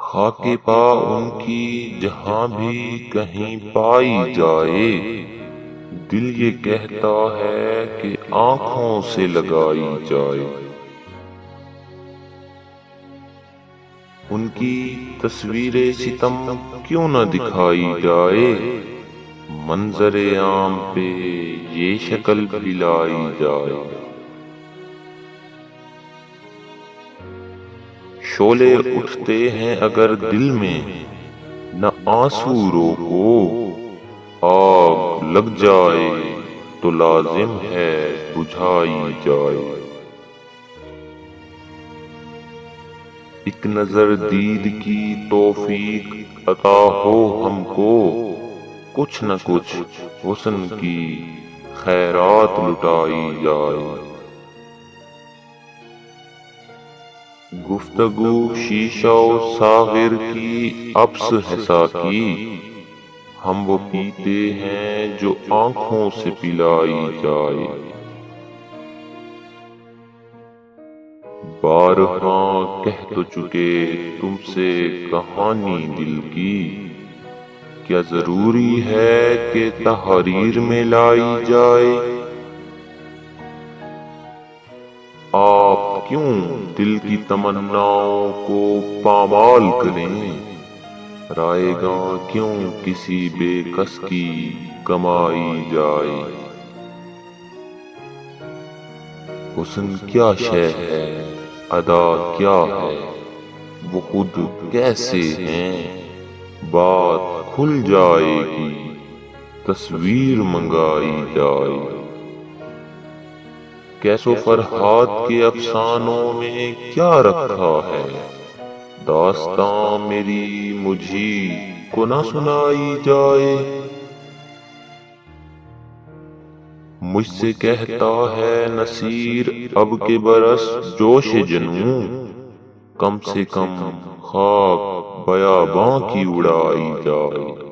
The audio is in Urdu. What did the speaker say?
خاک پا ان کی جہاں بھی کہیں پائی جائے، دل یہ کہتا ہے کہ آنکھوں سے لگائی جائے۔ ان کی تصویر ستم کیوں نہ دکھائی جائے، منظر عام پہ یہ شکل بھی لائی جائے۔ شعلے اٹھتے ہیں اگر دل میں، نہ آنسو روکو، آگ لگ جائے تو لازم ہے بجھائی جائے۔ ایک نظر دید کی توفیق عطا ہو ہم کو، کچھ نہ کچھ حسن کی خیرات لٹائی جائے۔ گفتگو شیشہ و ساغر کی عبث ہے ساقی، ہم وہ پیتے ہیں جو آنکھوں سے پلائی جائے۔ بارہا کہہ تو چکے تم سے کہانی دل کی، کیا ضروری ہے کہ تحریر میں لائی جائے؟ آپ کیوں دل کی تمناؤں کو پامال کریں، رائے گاں کیوں کسی بے کس کی کمائی جائے۔ حسن کیا شے ہے، ادا کیا ہے، وہ خود کیسے ہیں، بات کھل جائے گی تصویر منگائی جائے۔ کیسو فرہاد کے افسانوں میں کیا رکھا ہے، داستاں میری مجھی کو نہ سنائی جائے۔ مجھ سے کہتا ہے نصیر اب کے برس جوش جنوں، کم سے کم خاک بیاباں کی اڑائی جائے۔